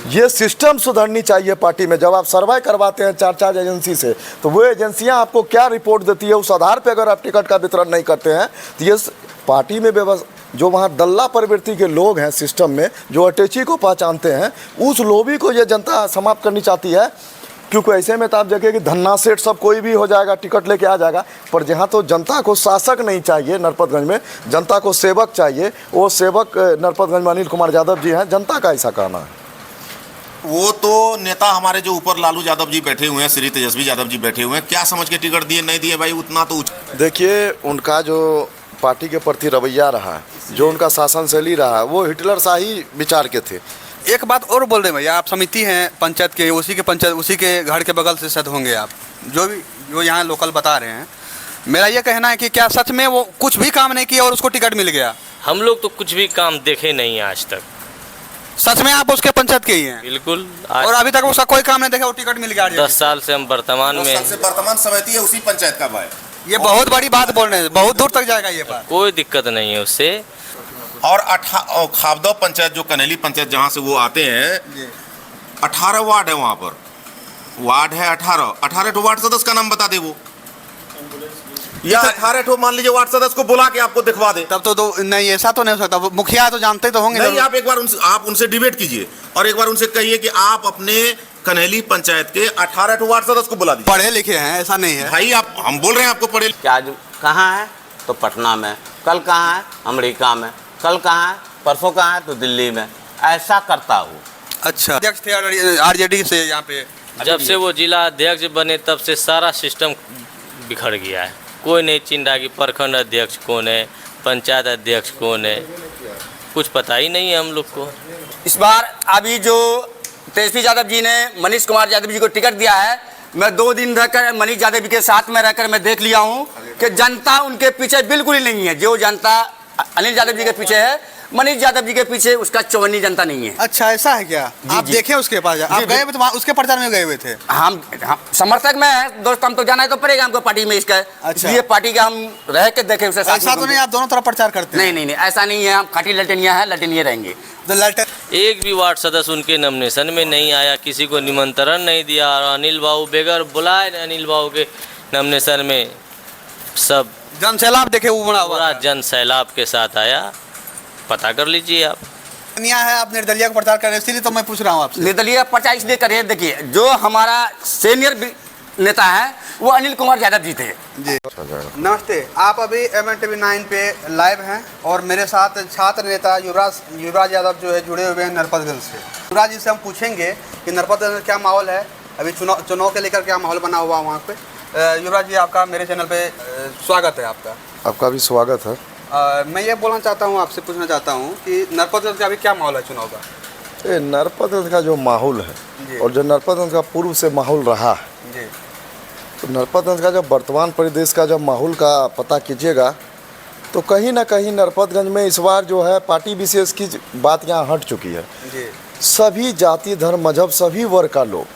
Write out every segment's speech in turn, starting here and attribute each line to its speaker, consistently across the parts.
Speaker 1: ये सिस्टम सुधरनी चाहिए पार्टी में। जब आप सर्वे करवाते हैं चार एजेंसी से, तो वो एजेंसियां आपको क्या रिपोर्ट देती है, उस आधार पे अगर आप टिकट का वितरण नहीं करते हैं तो ये पार्टी में जो वहाँ दल्ला प्रवृत्ति के लोग हैं सिस्टम में, जो अटैची को पहचानते हैं, उस लोभी को ये जनता समाप्त करनी चाहती है। क्योंकि ऐसे में तो आप देखें कि धन्ना सेठ सब कोई भी हो जाएगा, टिकट लेके आ जाएगा। पर जहाँ तो जनता को शासक नहीं चाहिए, नरपतगंज में जनता को सेवक चाहिए, वो सेवक नरपतगंज में अनिल कुमार यादव जी हैं। जनता का ऐसा कहना है।
Speaker 2: वो तो नेता हमारे जो ऊपर लालू यादव जी बैठे हुए हैं, श्री तेजस्वी यादव जी बैठे हुए हैं, क्या समझ के टिकट दिए नहीं दिए भाई, उतना तो
Speaker 1: देखिए उनका जो पार्टी के प्रति रवैया रहा, जो उनका शासन शैली रहा, वो हिटलर शाही विचार के थे।
Speaker 3: एक बात और बोल रहे भैया, आप समिति हैं पंचायत के, उसी के घर के बगल से सद होंगे आप, जो यहाँ लोकल बता रहे हैं। मेरा ये कहना है कि क्या सच में वो कुछ भी काम नहीं किया और उसको टिकट मिल गया?
Speaker 4: हम लोग तो कुछ भी काम देखे नहीं आज तक।
Speaker 3: सच में आप उसके पंचायत के ही हैं?
Speaker 4: बिल्कुल।
Speaker 3: और अभी तक उसका कोई काम नहीं देखा, वो टिकट मिल गया?
Speaker 4: 10 साल से हम वर्तमान में,
Speaker 2: वर्तमान समिति है उसी पंचायत का भाई।
Speaker 3: ये बहुत बड़ी बात बोल रहे हैं, बहुत दूर तक जाएगा ये बात।
Speaker 4: कोई दिक्कत नहीं है उससे।
Speaker 2: और खाबदौ पंचायत, जो कनेली पंचायत जहाँ से वो आते हैं, 18 वार्ड है वहाँ पर। वार्ड है 18 तो वार्ड सदस्य का नाम बता दे वो, या 18 ठो मान लीजिए वार्ड सदस्य को बुला के आपको दिखवा दे।
Speaker 3: तब तो नहीं, ऐसा तो नहीं हो सकता। मुखिया तो जानते तो होंगे।
Speaker 2: नहीं, आप एक बार उनसे डिबेट कीजिए और एक बार उनसे कहिए कि आप अपने कनेली पंचायत के 18 ठो वार्ड सदस्य को बुला दीजिए।
Speaker 3: पढ़े लिखे हैं, ऐसा नहीं है
Speaker 2: भाई। आप हम बोल रहे हैं आपको पढ़े।
Speaker 5: क्या कहाँ है तो पटना में, कल कहाँ है अमेरिका में, कल कहाँ है परसों कहाँ है तो दिल्ली में, ऐसा करता हूँ।
Speaker 3: अच्छा, अध्यक्ष थे आरजेडी से यहाँ पे।
Speaker 4: जब से वो जिला अध्यक्ष बने तब से सारा सिस्टम बिखर गया है। कोई नहीं चिन्ह रहा कि प्रखंड अध्यक्ष कौन है, पंचायत अध्यक्ष कौन है, कुछ पता ही नहीं है हम लोग को।
Speaker 6: इस बार अभी जो तेजस्वी यादव जी ने मनीष कुमार यादव जी को टिकट दिया है, मैं 2 दिन रहकर मनीष यादव जी के साथ में रहकर मैं देख लिया हूँ कि जनता उनके पीछे बिल्कुल ही नहीं है। जो जनता अनिल यादव जी के पीछे है, मनीष यादव जी के पीछे उसका चौवन्नी जनता नहीं है।
Speaker 3: अच्छा, ऐसा है क्या? आप देखे उसके पास, आप गए हुए थे उसके प्रचार में? गए हुए थे?
Speaker 6: हम समर्थक में है दोस्त, हम तो जाना है तो पड़ेगा हमको पार्टी में इसका।
Speaker 3: अच्छा।
Speaker 6: इसलिए पार्टी का हम रह के देखे उसे।
Speaker 3: ऐसा तो नहीं आप दोनों तरफ प्रचार करते हैं?
Speaker 6: नहीं, ऐसा नहीं है। हम खाटी ललटनिया है, ललटनिया रहेंगे।
Speaker 4: एक भी वार्ड सदस्य उनके नॉमिनेशन में नहीं आया, किसी को निमंत्रण नहीं दिया। और अनिल बाबू बेगर बुलाए, अनिल बाबू के नॉमिनेशन में सब
Speaker 3: जन सैलाब देखे, वो
Speaker 4: पूरा जन सैलाब के साथ आया। पता कर लीजिए आप।
Speaker 3: है आप निर्दलीय का प्रचार कर रहे हैं, इसलिए तो मैं पूछ रहा हूँ आपसे।
Speaker 6: निर्दलीय प्रचार इसलिए करिए, देखिए जो हमारा सीनियर नेता है वो अनिल कुमार यादव जी थे।
Speaker 3: जी नमस्ते, आप अभी MNTV9 पे लाइव हैं और मेरे साथ छात्र नेता युवराज यादव जो है जुड़े हुए हैं नरपतगंज से। युवराज जी से हम पूछेंगे कि नरपतगंज में क्या माहौल है, अभी चुनाव के लेकर क्या माहौल बना हुआ वहाँ पे। युवराज जी, आपका मेरे चैनल पे स्वागत है। आपका भी स्वागत है। मैं ये बोलना चाहता हूँ, आपसे पूछना चाहता हूँ कि नरपतगंज का अभी क्या माहौल है चुनाव का?
Speaker 1: नरपतगंज का जो माहौल है और जो नरपतगंज का पूर्व से माहौल रहा है, तो नरपतगंज का जब वर्तमान परिदेश का जब माहौल का पता कीजिएगा तो कहीं ना कहीं नरपतगंज में इस बार जो है पार्टी विशेष की बात यहाँ हट चुकी है। सभी जाति धर्म मजहब सभी वर्ग का लोग,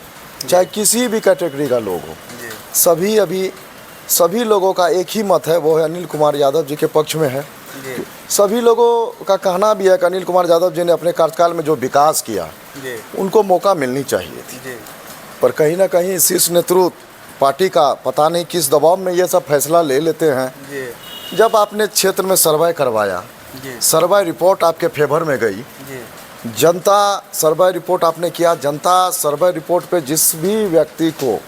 Speaker 1: चाहे किसी भी कैटेगरी का लोग हो, सभी लोगों का एक ही मत है, वो है अनिल कुमार यादव जी के पक्ष में है। सभी लोगों का कहना भी है कि अनिल कुमार यादव जी ने अपने कार्यकाल में जो विकास किया उनको मौका मिलनी चाहिए थी। पर कहीं ना कहीं शीर्ष नेतृत्व पार्टी का पता नहीं किस दबाव में ये सब फैसला ले लेते हैं। जब आपने क्षेत्र में सर्वे करवाया, सर्वे रिपोर्ट आपके फेवर में गई, जनता सर्वे रिपोर्ट आपने किया, जनता सर्वे रिपोर्ट पे जिस भी व्यक्ति को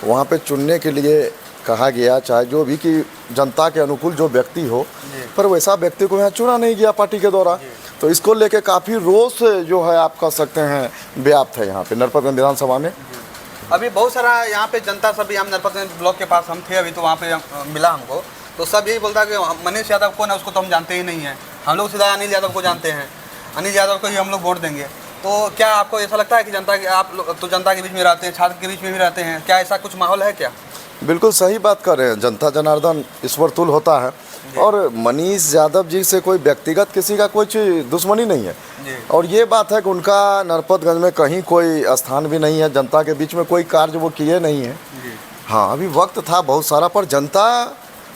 Speaker 1: वहाँ पे चुनने के लिए कहा गया, चाहे जो भी कि जनता के अनुकूल जो व्यक्ति हो, पर वैसा व्यक्ति को यहाँ चुना नहीं गया पार्टी के द्वारा। तो इसको लेके काफ़ी रोष जो है आप कह सकते हैं व्याप्त है यहाँ पे नरपतगंज विधानसभा में।
Speaker 3: अभी बहुत सारा यहाँ पे जनता सभी, हम नरपतगंज ब्लॉक के पास हम थे अभी, तो वहाँ पे मिला हमको, तो सब यही बोलता कि मनीष यादव कौन है उसको तो हम जानते ही नहीं हैं, हम लोग सीधा अनिल यादव को जानते हैं, अनिल यादव को ही हम लोग वोट देंगे। तो क्या आपको ऐसा लगता है कि जनता के, आप लोग तो जनता के बीच में रहते हैं, छात्र के बीच में भी रहते हैं, क्या ऐसा कुछ माहौल है क्या?
Speaker 1: बिल्कुल सही बात कर रहे हैं। जनता जनार्दन ईश्वर तुल्य होता है और मनीष यादव जी से कोई व्यक्तिगत किसी का कोई दुश्मनी नहीं है। और ये बात है कि उनका नरपतगंज में कहीं कोई स्थान भी नहीं है, जनता के बीच में कोई कार्य वो किए नहीं है। हाँ, अभी वक्त था बहुत सारा, पर जनता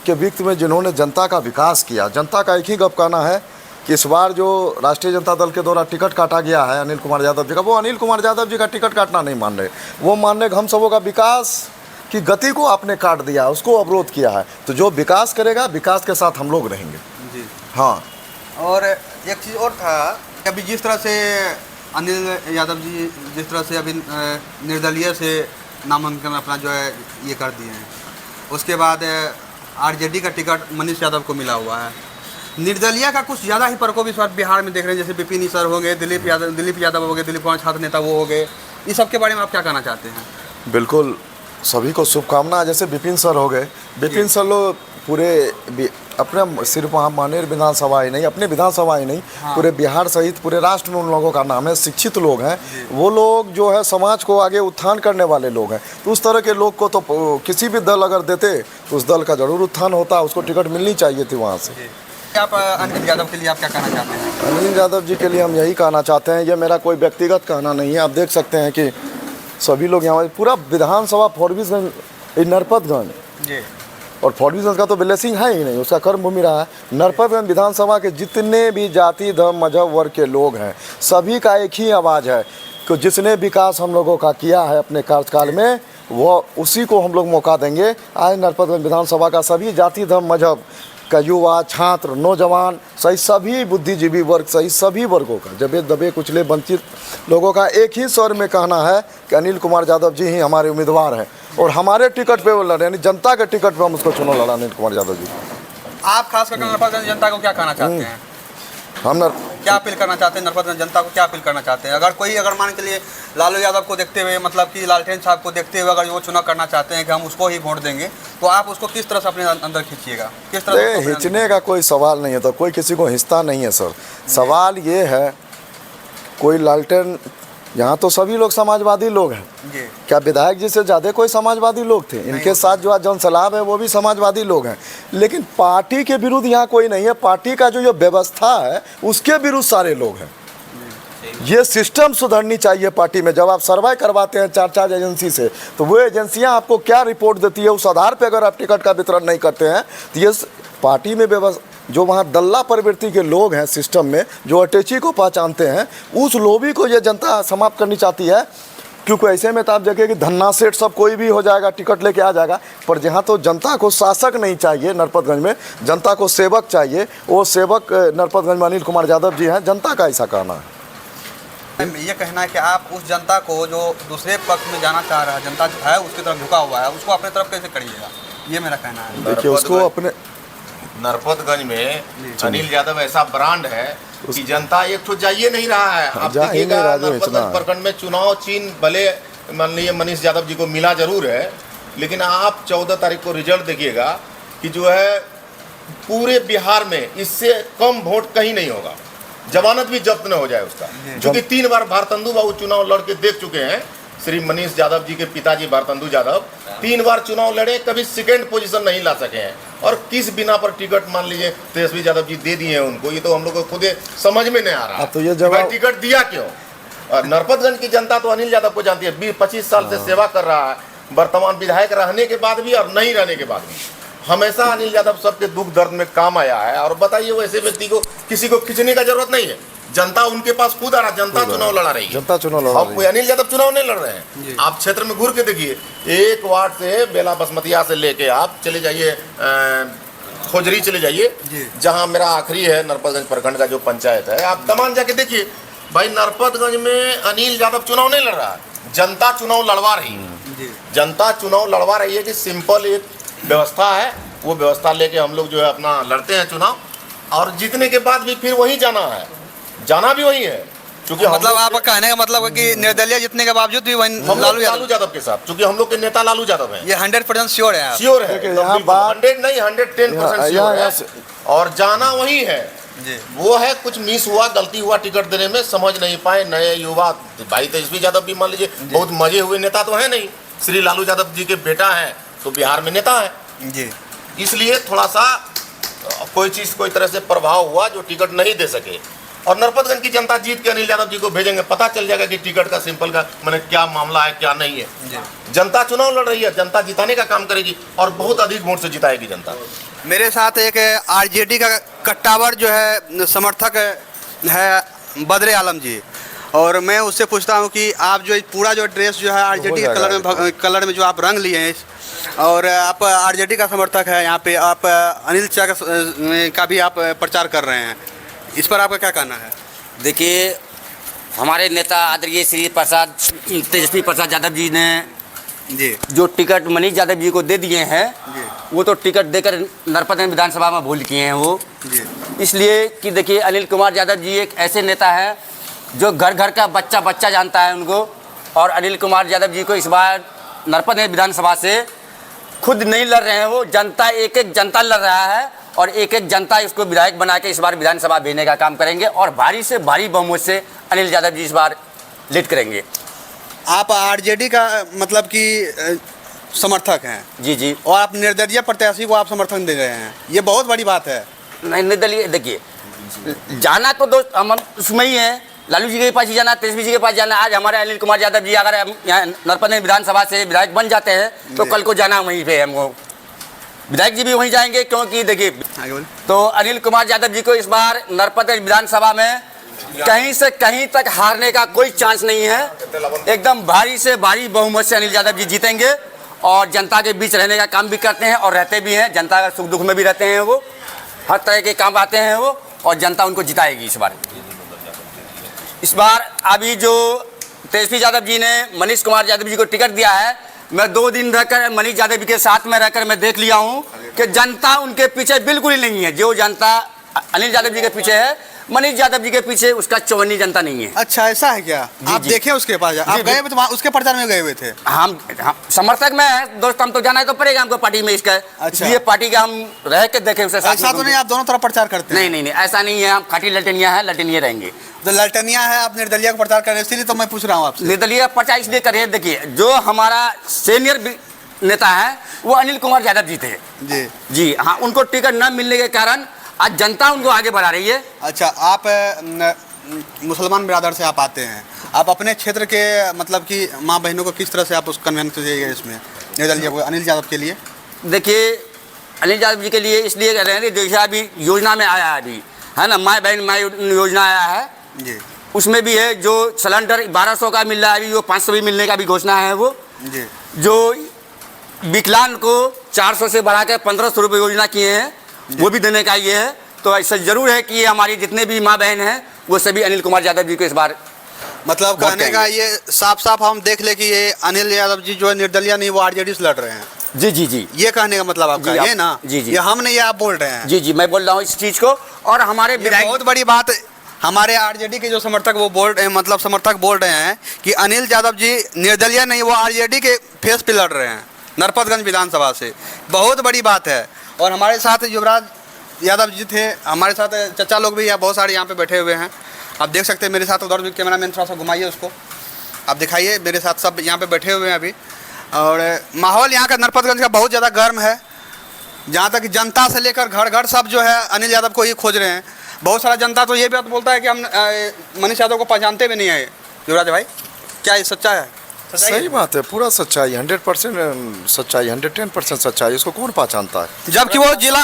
Speaker 1: के वित्त में जिन्होंने जनता का विकास किया, जनता का एक ही गप कहना है कि इस बार जो राष्ट्रीय जनता दल के द्वारा टिकट काटा गया है अनिल कुमार यादव जी का, वो अनिल कुमार यादव जी का टिकट काटना नहीं मान रहे, वो मान रहे हम सबों का विकास की गति को आपने काट दिया, उसको अवरोध किया है। तो जो विकास करेगा, विकास के साथ हम लोग रहेंगे।
Speaker 3: जी
Speaker 1: हाँ,
Speaker 3: और एक चीज़ और था, अभी जिस तरह से अनिल यादव जी जिस तरह से अभी निर्दलीय से नामांकन अपना जो है ये कर दिए हैं, उसके बाद आरजेडी का टिकट मनीष यादव को मिला हुआ है। निर्दलीय का कुछ ज़्यादा ही प्रकोप इस बार बिहार में देख रहे हैं, जैसे विपिन सर हो गए, दिलीप यादव हो गए, दिलीप कुमार छात्र नेता वो हो गए, इस सब के बारे में आप क्या कहना चाहते हैं?
Speaker 1: बिल्कुल सभी को शुभकामना। जैसे विपिन सर हो गए, विपिन सर लोग पूरे अपने सिर्फ वहाँ मानेर विधानसभा ही नहीं, अपने विधानसभा ही नहीं, पूरे बिहार सहित पूरे राष्ट्र में उन लोगों का नाम है, शिक्षित लोग हैं। वो लोग जो है समाज को आगे उत्थान करने वाले लोग हैं। तो उस तरह के लोग को तो किसी भी दल अगर देते तो उस दल का जरूर उत्थान होता, उसको टिकट मिलनी चाहिए थी वहाँ से।
Speaker 3: आप अनिल यादव के लिए आप क्या कहना चाहते हैं?
Speaker 1: अनिल यादव जी के लिए हम यही कहना चाहते हैं, ये मेरा कोई व्यक्तिगत कहना नहीं है। आप देख सकते हैं कि सभी लोग यहाँ पूरा विधानसभा फॉरबिसगंज, नरपतगंज और फॉरबिसगंज का तो ब्लेसिंग है ही नहीं, उसका कर्म भूमि रहा है। नरपतगंज विधानसभा के जितने भी जाति धर्म मजहब वर्ग के लोग हैं, सभी का एक ही आवाज़ है कि जिसने विकास हम लोगों का किया है अपने कार्यकाल में, वो उसी को हम लोग मौका देंगे। आज नरपतगंज विधानसभा का सभी जाति धर्म मजहब का युवा, छात्र, नौजवान सही सभी बुद्धिजीवी वर्ग सही सभी वर्गों का, जबे दबे कुचले वंचित लोगों का एक ही स्वर में कहना है कि अनिल कुमार यादव जी ही हमारे उम्मीदवार हैं और हमारे टिकट पे वो लड़े, यानी जनता के टिकट पे हम उसको चुनाव लड़ा अनिल कुमार यादव जी।
Speaker 3: आप खास करके नरपतगंज जनता को क्या कहना चाहते हैं?
Speaker 1: हम
Speaker 3: क्या अपील करना चाहते हैं नरपतगंज जनता को, क्या अपील करना चाहते हैं? अगर मान के लिए लालू यादव को देखते हुए, मतलब कि लालटेन साहब को देखते हुए अगर वो चुनाव करना चाहते हैं कि हम उसको ही वोट देंगे, तो आप उसको किस तरह से अपने अंदर खींचिएगा? किस तरह से?
Speaker 1: हिंचने का कोई सवाल नहीं है, तो कोई किसी को हिंचता नहीं है सर। सवाल ये है, कोई लालटेन, यहाँ तो सभी लोग समाजवादी लोग हैं, क्या विधायक जी से ज़्यादा कोई समाजवादी लोग थे? इनके साथ जो आज जौन सलाब है वो भी समाजवादी लोग हैं, लेकिन पार्टी के विरुद्ध यहाँ कोई नहीं है। पार्टी का जो व्यवस्था है उसके विरुद्ध सारे लोग हैं। ये सिस्टम सुधरनी चाहिए पार्टी में। जब आप सर्वे करवाते हैं 4 एजेंसी से, तो वो एजेंसियां आपको क्या रिपोर्ट देती है, उस आधार पर अगर आप टिकट का वितरण नहीं करते हैं तो ये पार्टी में व्यवस्था, जो वहाँ दल्ला प्रवृत्ति के लोग हैं सिस्टम में, जो अटैची को पहचानते हैं, उस लोभी को ये जनता समाप्त करनी चाहती है। क्योंकि ऐसे में तो आप देखें कि धन्ना सेठ सब कोई भी हो जाएगा, टिकट लेके आ जाएगा, पर जहाँ तो जनता को शासक नहीं चाहिए, नरपतगंज में जनता को सेवक चाहिए, वो सेवक नरपतगंज में अनिल कुमार यादव जी हैं। जनता का ऐसा कहना है।
Speaker 3: ये कहना है कि आप उस जनता को जो दूसरे पक्ष में जाना चाह रहा है, जनता जो है उसकी तरफ झुका हुआ है, उसको अपने तरफ कैसे करिएगा, ये मेरा कहना है।
Speaker 1: देखिए उसको अपने
Speaker 2: नरपतगंज में अनिल यादव ऐसा ब्रांड है कि जनता एक तो जाइए नहीं रहा है। आप
Speaker 1: जा ही नहीं
Speaker 2: देखिएगा
Speaker 1: रहा, जो
Speaker 2: नरपतगंज
Speaker 1: इतना है।
Speaker 2: प्रखंड में चुनाव चिन्ह भले मान लीजिए मनीष यादव जी को मिला जरूर है, लेकिन आप 14 तारीख को रिजल्ट देखिएगा कि जो है पूरे बिहार में इससे कम वोट कहीं नहीं होगा, जमानत भी जब्त न हो जाए उसका। क्योंकि 3 बार भारतंदू बाबू चुनाव लड़ के देख चुके हैं। श्री मनीष यादव जी के पिताजी भारतंदू यादव 3 बार चुनाव लड़े, कभी सेकेंड पोजीशन नहीं ला सके हैं। और किस बिना पर टिकट मान लीजिए तेजस्वी यादव जी दे दिए हैं उनको, ये तो हम लोग को खुद समझ में नहीं आ रहा।
Speaker 1: तो ये जवाब
Speaker 2: टिकट दिया क्यों? और नरपतगंज की जनता तो अनिल यादव को जानती है, 20-25 साल से सेवा कर रहा है, वर्तमान विधायक रहने के बाद भी और नहीं रहने के बाद भी हमेशा अनिल यादव सबके दुख दर्द में काम आया है। और बताइए वैसे व्यक्ति को किसी को खींचने का जरूरत नहीं है, जनता उनके पास खुद आ रहा, जनता चुनाव लड़ा रही है।
Speaker 1: जनता चुनाव लड़ा रही है।
Speaker 2: कोई अनिल यादव चुनाव नहीं लड़ रहे हैं। आप क्षेत्र में घूर के देखिए, एक वार्ड से बेला बसमतिया से लेके आप चले जाइए खोजरी चले जाइए, जहां मेरा आखिरी है नरपतगंज प्रखंड का जो पंचायत है, आप तमाम जाके देखिए भाई, नरपतगंज में अनिल यादव चुनाव नहीं लड़ रहा है, जनता चुनाव लड़वा रही है। जनता चुनाव लड़वा रही है कि सिंपल एक व्यवस्था है, वो व्यवस्था लेके हम लोग जो है अपना लड़ते हैं चुनाव, और जीतने के बाद भी फिर वही जाना है, जाना भी वही है। क्योंकि
Speaker 3: मतलब आपका कहने का मतलब है कि निर्दलीय जीतने के बावजूद भी वही
Speaker 2: लालू यादव के साथ, क्योंकि हम लोग के नेता लालू यादव हैं,
Speaker 3: ये 100% श्योर है।
Speaker 2: श्योर है,
Speaker 1: देखिए यहाँ बात
Speaker 2: 100 नहीं 110% श्योर है, और जाना वही है। वो है कुछ मिस हुआ, गलती हुआ टिकट देने में, समझ नहीं पाए नए युवा भाई। तेजस्वी यादव भी मान लीजिए बहुत मजे हुए नेता तो है नहीं, श्री लालू यादव जी के बेटा है तो बिहार में नेता है
Speaker 3: जी, इसलिए
Speaker 2: थोड़ा सा कोई चीज कोई तरह से प्रभाव हुआ जो टिकट नहीं दे सके। और नरपतगंज की जनता जीत के अनिल यादव जी को भेजेंगे, पता चल जाएगा कि टिकट का सिंपल का मैंने क्या मामला है क्या नहीं है। जनता चुनाव लड़ रही है, जनता जिताने का काम करेगी और बहुत अधिक वोट से जिताएगी जनता।
Speaker 3: मेरे साथ एक आरजेडी का कट्टावर जो है समर्थक है बदरे आलम जी, और मैं उससे पूछता हूं कि आप जो पूरा जो ड्रेस जो है आरजेडी के कलर में जो आप रंग लिए हैं और आप आरजेडी का समर्थक है, यहाँ पे आप अनिल चाचा का भी आप प्रचार कर रहे हैं, इस पर आपका क्या कहना है?
Speaker 6: देखिए, हमारे नेता आदरणीय श्री प्रसाद तेजस्वी प्रसाद यादव जी ने
Speaker 3: जी
Speaker 6: जो टिकट मनीष यादव जी को दे दिए हैं, वो तो टिकट देकर नरपत विधानसभा में भूल किए हैं वो
Speaker 3: जी।
Speaker 6: इसलिए कि देखिए, अनिल कुमार यादव जी एक ऐसे नेता हैं जो घर घर का बच्चा बच्चा जानता है उनको, और अनिल कुमार यादव जी को इस बार नरपत विधानसभा से खुद नहीं लड़ रहे हैं, वो जनता एक एक जनता लड़ रहा है, और एक एक जनता इसको विधायक बना के इस बार विधानसभा भेजने का काम करेंगे, और भारी से भारी बहुमत से अनिल यादव जी इस बार लीड करेंगे।
Speaker 3: आप आरजेडी का मतलब कि समर्थक हैं
Speaker 6: जी जी।
Speaker 3: और आप निर्दलीय प्रत्याशी को आप समर्थन दे रहे हैं, ये बहुत बड़ी बात है।
Speaker 6: नहीं, निर्दलीय देखिए, जाना तो दोस्त हम उसमें ही है, लालू जी के पास ही जाना, तेजस्वी जी के पास जाना। आज हमारे अनिल कुमार यादव जी अगर यहाँ नरपत विधानसभा से विधायक बन जाते हैं तो कल को जाना वहीं पे हमको, विधायक जी भी वहीं जाएंगे, क्योंकि देखिए तो अनिल कुमार यादव जी को इस बार नरपत विधानसभा में कहीं से कहीं तक हारने का कोई चांस नहीं है। एकदम भारी से भारी बहुमत से अनिल यादव जी जीतेंगे, और जनता के बीच रहने का काम भी करते हैं और रहते भी हैं, जनता का सुख दुख में भी रहते हैं, वो हर तरह के काम आते हैं वो, और जनता उनको जिताएगी इस बार। अभी जो तेजस्वी यादव जी ने मनीष कुमार यादव जी को टिकट दिया है, मैं 2 दिन रहकर मनीष यादव जी के साथ में रहकर मैं देख लिया हूँ कि जनता उनके पीछे बिल्कुल ही नहीं है। जो जनता अनिल यादव जी के पीछे है, मनीष यादव जी के पीछे उसका चौवन्नी जनता नहीं है।
Speaker 3: अच्छा, ऐसा है क्या? आप देखे उसके पास, आप गए हुए थे वहाँ, उसके प्रचार में गए हुए थे?
Speaker 6: हम समर्थक में है दोस्त, हम तो जाना है तो पड़ेगा हमको पार्टी में इसका।
Speaker 3: अच्छा।
Speaker 6: ये पार्टी का हम रह के देखे उसे साथ
Speaker 3: ऐसा तो नहीं आप दोनों तरफ प्रचार करते हैं?
Speaker 6: नहीं, ऐसा नहीं है, हम खाटी लटनिया है, लटनिया रहेंगे।
Speaker 3: तो ललटनिया है, आप निर्दलीय का प्रचार कर रहे हैं, इसलिए तो मैं पूछ रहा हूँ आपसे।
Speaker 6: निर्दलीय प्रचार इसलिए करिए, देखिए जो हमारा सीनियर नेता है वो अनिल कुमार यादव जी थे जी हाँ, उनको टिकट न मिलने के कारण आज जनता उनको आगे बढ़ा रही है।
Speaker 3: अच्छा, आप मुसलमान बिरादर से आप आते हैं, आप अपने क्षेत्र के मतलब कि माँ बहनों को किस तरह से आप उस कन्वेंस करिएगा इसमें निर्दलीय अनिल यादव के लिए?
Speaker 6: देखिए, अनिल यादव जी के लिए इसलिए कह रहे हैं, जैसे अभी योजना में आया है अभी, है ना, माँ बहन माँ योजना आया है
Speaker 3: जी,
Speaker 6: उसमें भी है जो सिलेंडर 1200 का मिल रहा है अभी, वो 500 भी मिलने का भी घोषणा है वो
Speaker 3: जी।
Speaker 6: जो विकलांग को 400 से बढ़ा के 1500 रुपये योजना किए हैं, वो भी देने का ये है। तो ऐसा जरूर है कि ये हमारी जितने भी माँ बहन हैं वो सभी अनिल कुमार यादव जी को इस बार
Speaker 3: मतलब कहने का ये साफ साफ हम देख ले कि ये अनिल यादव जी जो है निर्दलीय नहीं, वो आरजेडी से लड़ रहे हैं।
Speaker 6: जी जी जी,
Speaker 3: ये कहने का मतलब आपका ये ना?
Speaker 6: जी जी,
Speaker 3: ये हम नहीं, ये आप बोल रहे हैं?
Speaker 6: जी जी, मैं बोल रहा हूँ इस चीज़ को। और हमारे
Speaker 3: बहुत बड़ी बात, हमारे आरजेडी के जो समर्थक वो बोल रहे हैं, मतलब समर्थक बोल रहे हैं कि अनिल यादव जी निर्दलीय नहीं, वो आरजेडी के फेस पे लड़ रहे हैं नरपतगंज विधानसभा से। बहुत बड़ी बात है। और हमारे साथ युवराज यादव जी थे, हमारे साथ चचा लोग भी यहाँ बहुत सारे यहाँ पे बैठे हुए हैं, आप देख सकते हैं। मेरे साथ उधर भी कैमरामैन थोड़ा सा घुमाइए उसको, आप दिखाइए। मेरे साथ सब यहाँ पे बैठे हुए हैं अभी, और माहौल यहाँ का नरपतगंज का बहुत ज़्यादा गर्म है, जहाँ तक जनता से लेकर घर घर सब जो है अनिल यादव को ही खोज रहे हैं। बहुत सारा जनता तो ये बात बोलता है कि हम मनीष यादव को पहचानते भी नहीं है। युवराज भाई, क्या ये सच्चा है?
Speaker 1: सही बात है, पूरा सच्चाई, 100% सच्चाई, 110% सच्चाई। इसको कौन पहचानता है?
Speaker 3: जबकि वो जिला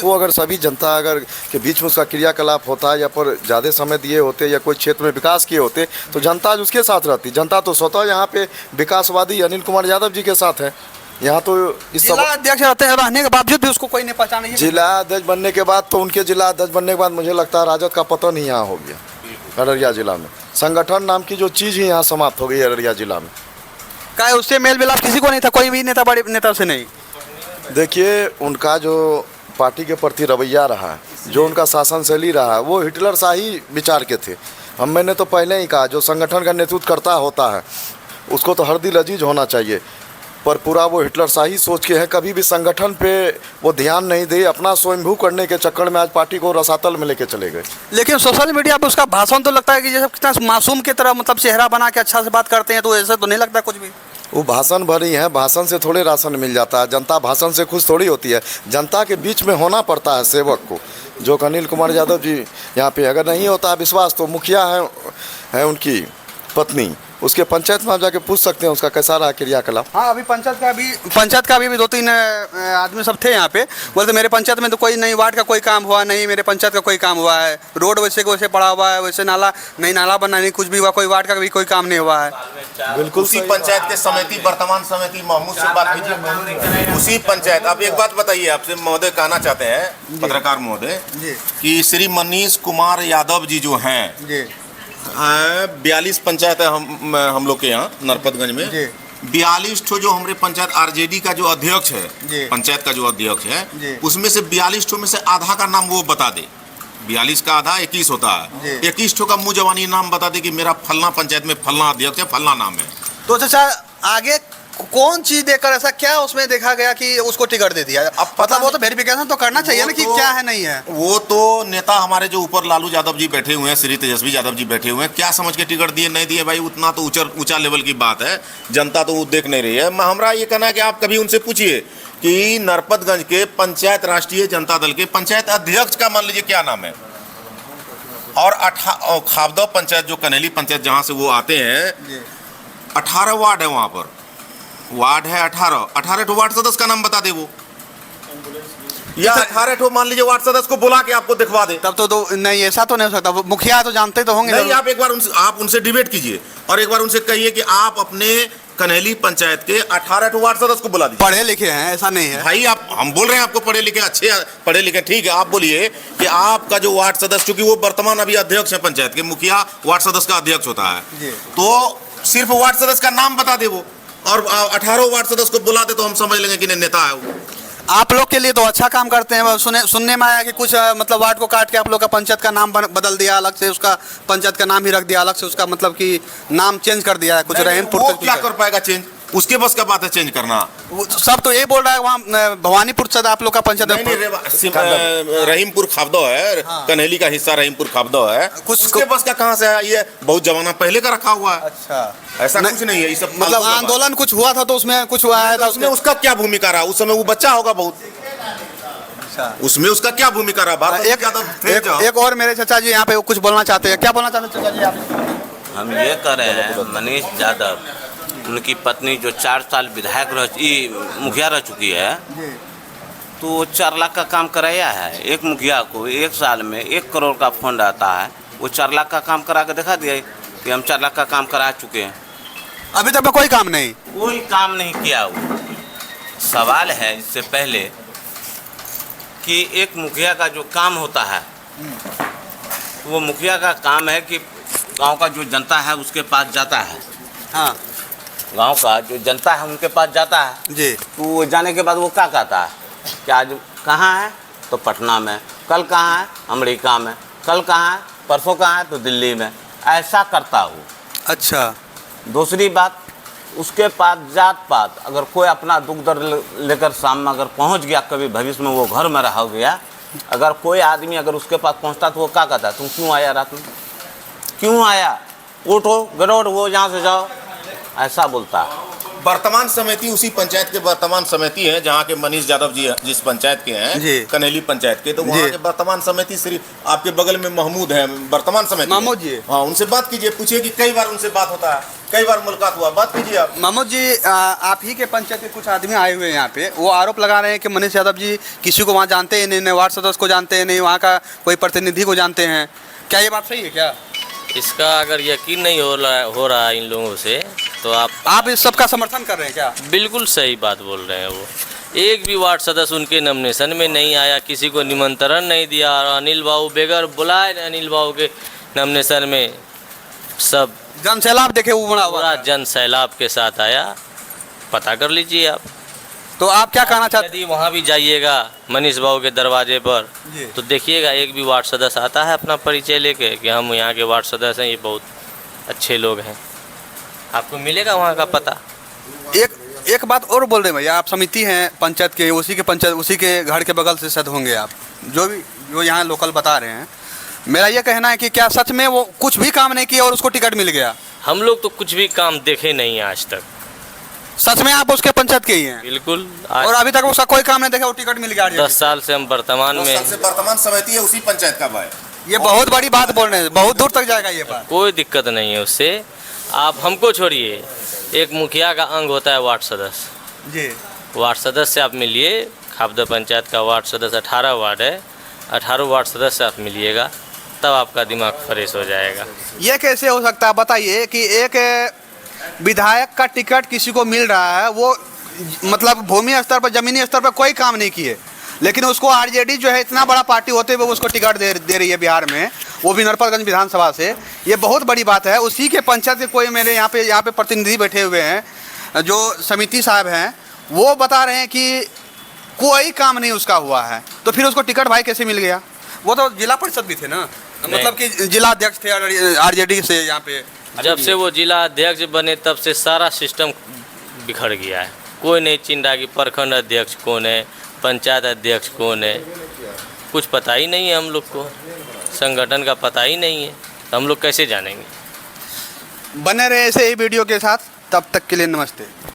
Speaker 1: वो अगर सभी जनता अगर के बीच में उसका क्रियाकलाप होता है या पर ज़्यादा समय दिए होते या कोई क्षेत्र में विकास किए होते तो जनता आज उसके साथ रहती। जनता तो स्वतः यहाँ पे विकासवादी अनिल कुमार यादव जी के साथ है। यहाँ तो इस
Speaker 3: जिला अध्यक्ष रहने के बावजूद भी उसको कोई नहीं पहचान नहीं।
Speaker 1: जिला अध्यक्ष बनने के बाद तो उनके जिला अध्यक्ष बनने के बाद मुझे लगता है राजद का पतन ही यहाँ हो गया। अररिया जिला में संगठन नाम की जो चीज़ ही यहाँ समाप्त हो गई अररिया जिला में।
Speaker 3: क्या उससे मेल मिलाप किसी को नहीं था? कोई भी नेता, बड़े नेता से नहीं?
Speaker 1: देखिए, उनका जो पार्टी के प्रति रवैया रहा है, जो उनका शासन शैली रहा है, वो हिटलर शाही विचार के थे। मैंने तो पहले ही कहा, जो संगठन का नेतृत्व करता होता है उसको तो हर दिल अजीज होना चाहिए, पर पूरा वो हिटलर शाही सोच के है। कभी भी संगठन पे वो ध्यान नहीं दे, अपना स्वयंभू करने के चक्कर में आज पार्टी को रसातल में लेके चले गए।
Speaker 3: लेकिन सोशल मीडिया पे उसका भाषण तो लगता है कि जैसे कितना मासूम की तरह मतलब चेहरा बना के अच्छा से बात करते हैं, तो ऐसा तो नहीं लगता कुछ भी।
Speaker 1: वो भाषण भरी है, भाषण से थोड़े राशन मिल जाता है। जनता भाषण से खुश थोड़ी होती है, जनता के बीच में होना पड़ता है सेवक को। जो अनिल कुमार यादव जी यहाँ पे अगर नहीं होता विश्वास, तो मुखिया है उनकी पत्नी उसके पंचायत में आप जाके पूछ सकते हैं उसका कैसा रहा क्रियाकलाप।
Speaker 3: हाँ, अभी पंचायत का भी 2-3 आदमी सब थे यहाँ पे, बोलते मेरे पंचायत में तो कोई नहीं, वार्ड का कोई काम हुआ नहीं, मेरे पंचायत का कोई काम हुआ है, रोड वैसे के वैसे पड़ा हुआ है, वैसे नाला बना नहीं, कुछ भी हुआ, कोई वार्ड का भी कोई काम नहीं हुआ है।
Speaker 2: बिल्कुल उसी पंचायत के समिति, वर्तमान समिति महमूद से बात कीजिए। उसी पंचायत, आप एक बात बताइए, आपसे महोदय कहना चाहते हैं, पत्रकार महोदय, कि श्री मनीष कुमार यादव जी जो हैं, 42 पंचायत है हम लोग के यहाँ नरपतगंज में, 42 ठो जो हमारे पंचायत आरजेडी का जो अध्यक्ष है, पंचायत का जो अध्यक्ष है, उसमें से 42 ठो में से आधा का नाम वो बता दे। 42 का आधा 21 होता है, 21 ठो का मुँह जवानी नाम बता दे कि मेरा फलना पंचायत में फलना अध्यक्ष है, फलना नाम है।
Speaker 3: तो चाचा आगे कौन चीज देखकर ऐसा क्या उसमें देखा गया कि उसको टिकट दे दिया? अब मतलब वो तो वेरिफिकेशन तो करना चाहिए ना कि क्या है नहीं है।
Speaker 2: वो तो नेता हमारे जो ऊपर लालू यादव जी बैठे हुए हैं, श्री तेजस्वी यादव जी बैठे हुए हैं, क्या समझ के टिकट दिए नहीं दिए भाई, उतना तो ऊंचा लेवल की बात है, जनता तो वो देख नहीं रही है। हमारा ये कहना है कि आप कभी उनसे पूछिए कि नरपतगंज के पंचायत राष्ट्रीय जनता दल के पंचायत अध्यक्ष का मान लीजिए क्या नाम है, और खाबदौ पंचायत जो कनेली पंचायत जहाँ से वो आते हैं, 18 वार्ड है वहाँ पर, वार्ड है 18 ठो वार्ड सदस्य का नाम बता दे वो, या 18 ठो मान लीजिए वार्ड सदस्य को बुला के आपको दिखवा दे।
Speaker 3: तब तो नहीं, ऐसा तो नहीं हो सकता, मुखिया तो जानते तो होंगे।
Speaker 2: नहीं, आप एक बार उनसे डिबेट कीजिए और एक बार उनसे कहिए कि आप अपने कन्हैली पंचायत के 18 ठो वार्ड सदस्य को बुला दीजिए।
Speaker 3: पढ़े लिखे हैं, ऐसा नहीं है
Speaker 2: भाई, आप हम बोल रहे हैं आपको पढ़े लिखे, अच्छे पढ़े लिखे, ठीक है, आप बोलिए कि आपका जो वार्ड सदस्य, चूंकि वो वर्तमान अभी अध्यक्ष है पंचायत के, मुखिया वार्ड सदस्य का अध्यक्ष होता है, तो सिर्फ वार्ड सदस्य का नाम बता दे वो, और 18 वार्ड सदस्य को बुला दे तो हम समझ लेंगे कि नहीं नेता है वो।
Speaker 3: आप लोग के लिए तो अच्छा काम करते हैं। सुनने में आया कि कुछ मतलब वार्ड को काट के आप लोग का पंचायत का नाम बदल दिया, अलग से उसका पंचायत का नाम ही रख दिया, अलग से उसका मतलब कि नाम चेंज कर दिया है कुछ रहीमपुर
Speaker 2: वो क्या कर पाएगा चेंज, उसके बस का बात है चेंज करना।
Speaker 3: सब तो ये बोल रहा है वहाँ भवानीपुर से आप लोग का पंचायत
Speaker 2: रहीमपुर खाबदौ है,
Speaker 3: हाँ।
Speaker 2: कन्हैली का हिस्सा रहीमपुर खाबदौ है,
Speaker 3: कुछ
Speaker 2: उसके बस का कहाँ से है, ये बहुत जमाना पहले का रखा हुआ है।
Speaker 3: अच्छा,
Speaker 2: ऐसा कुछ नहीं है, ये सब
Speaker 3: मतलब आंदोलन कुछ हुआ था तो उसमें कुछ हुआ है,
Speaker 2: उसमें उसका क्या भूमिका रहा, उस समय वो बच्चा होगा बहुत, उसमें उसका क्या भूमिका रहा।
Speaker 3: एक और मेरे चाचा जी यहाँ पे कुछ बोलना चाहते हैं, क्या बोलना चाहते हैं चाचा जी आप?
Speaker 5: हम ये कह रहे हैं, मनीष यादव, उनकी पत्नी जो 4 साल विधायक मुखिया रह चुकी है, तो वो 4 लाख का काम कराया है। एक मुखिया को 1 साल में 1 करोड़ का फंड आता है, वो 4 लाख का काम करा के दिखा दिया कि हम 4 लाख का काम करा चुके हैं।
Speaker 3: अभी तक कोई काम नहीं,
Speaker 5: कोई काम नहीं किया। वो सवाल है इससे पहले कि एक मुखिया का जो काम होता है, वो मुखिया का काम है कि गांव का जो जनता है उसके पास जाता है।
Speaker 3: हाँ,
Speaker 5: गांव का जो जनता है उनके पास जाता है
Speaker 3: जी,
Speaker 5: तो वो जाने के बाद वो क्या कहता है कि आज कहाँ है, तो पटना में, कल कहाँ है, अमेरिका में, कल कहाँ है, परसों कहाँ है, तो दिल्ली में, ऐसा करता हूँ।
Speaker 3: अच्छा,
Speaker 5: दूसरी बात, उसके पास जात पात अगर कोई अपना दुख दर्द लेकर सामने अगर पहुँच गया, कभी भविष्य में वो घर में रह गया, अगर कोई आदमी अगर उसके पास पहुँचता तो वो क्या कहता है, तुम क्यों आया रात में, क्यों आया, उठो गरोड़ वो यहाँ से जाओ, ऐसा बोलता है।
Speaker 2: वर्तमान समिति उसी पंचायत के वर्तमान समिति है जहाँ के मनीष यादव जी जिस पंचायत के हैं, कन्हैली पंचायत के, तो वहाँ के वर्तमान समिति श्री आपके बगल में महमूद है, वर्तमान समिति
Speaker 3: महमूद जी,
Speaker 2: हाँ, उनसे बात कीजिए, पूछिए कि कई बार उनसे बात होता है, कई बार मुलाकात हुआ, बात कीजिए आप।
Speaker 3: महमूद जी, आप ही के पंचायत के कुछ आदमी आए हुए हैं यहाँ पे, वो आरोप लगा रहे हैं कि मनीष यादव जी किसी को वहाँ जानते हैं नहीं, वार्ड सदस्य को जानते हैं नहीं, वहाँ का कोई प्रतिनिधि को जानते हैं, क्या ये बात सही है क्या?
Speaker 4: इसका अगर यकीन नहीं हो रहा है इन लोगों से, तो
Speaker 3: आप इस सब का समर्थन कर रहे हैं क्या?
Speaker 4: बिल्कुल सही बात बोल रहे हैं। वो एक भी वार्ड सदस्य उनके नॉमिनेशन में नहीं आया, किसी को निमंत्रण नहीं दिया, और अनिल बाबू बगैर बुलाए अनिल बाबू के नॉमिनेशन में सब
Speaker 3: जन सैलाब देखे वो बड़ा
Speaker 4: पूरा जन सैलाब के साथ आया, पता कर लीजिए आप।
Speaker 3: तो आप क्या कहना चाहते
Speaker 4: यदि वहाँ भी जाइएगा मनीष बाबू के दरवाजे पर, तो देखिएगा एक भी वार्ड सदस्य आता है अपना परिचय लेके कि हम यहाँ के वार्ड सदस्य हैं, ये बहुत अच्छे लोग हैं, आपको मिलेगा वहाँ का पता।
Speaker 3: एक बात और बोल रहे हैं भैया, आप समिति हैं पंचायत के, उसी के घर के बगल से शायद होंगे आप, जो यहाँ लोकल बता रहे हैं, मेरा ये कहना है कि क्या सच में वो कुछ भी काम नहीं किया और उसको टिकट मिल गया?
Speaker 4: हम लोग तो कुछ भी काम देखे नहीं आज तक।
Speaker 3: सच में आप उसके पंचायत के ही हैं?
Speaker 4: बिल्कुल।
Speaker 3: और अभी तक उसका कोई काम नहीं देखा, वो टिकट मिल गया?
Speaker 4: 10 साल से हम वर्तमान में,
Speaker 2: वर्तमान समिति है उसी पंचायत का भाई।
Speaker 3: ये बहुत बड़ी बात बोल रहे हैं, बहुत दूर तक जाएगा ये बात।
Speaker 4: कोई दिक्कत नहीं है उससे। आप हमको छोड़िए, एक मुखिया का अंग होता है वार्ड सदस्य।
Speaker 3: जी
Speaker 4: वार्ड सदस्य से आप मिलिए, खाबदा पंचायत का वार्ड सदस्य 18 वार्ड है, 18 वार्ड सदस्य से आप मिलिएगा, तब आपका दिमाग फ्रेश हो जाएगा।
Speaker 3: ये कैसे हो सकता है बताइए कि एक विधायक का टिकट किसी को मिल रहा है, वो मतलब भूमि स्तर पर ज़मीनी स्तर पर कोई काम नहीं किए, लेकिन उसको आरजेडी जो है इतना बड़ा पार्टी होते हुए उसको टिकट दे रही है बिहार में, वो भी नरपतगंज विधानसभा से। ये बहुत बड़ी बात है। उसी के पंचायत के कोई मेरे यहाँ पे प्रतिनिधि बैठे हुए हैं जो समिति साहब हैं, वो बता रहे हैं कि कोई काम नहीं उसका हुआ है, तो फिर उसको टिकट भाई कैसे मिल गया? वो तो जिला परिषद भी थे ना, मतलब कि जिला अध्यक्ष थे आरजेडी से यहाँ पे।
Speaker 4: जब से वो जिला अध्यक्ष बने तब से सारा सिस्टम बिखर गया है। कोई नहीं चिन्ह रहा कि प्रखंड अध्यक्ष कौन है, पंचायत अध्यक्ष कौन है, कुछ पता ही नहीं है हम लोग को, संगठन का पता ही नहीं है, तो हम लोग कैसे जानेंगे।
Speaker 3: बने रहे ऐसे ही वीडियो के साथ, तब तक के लिए नमस्ते।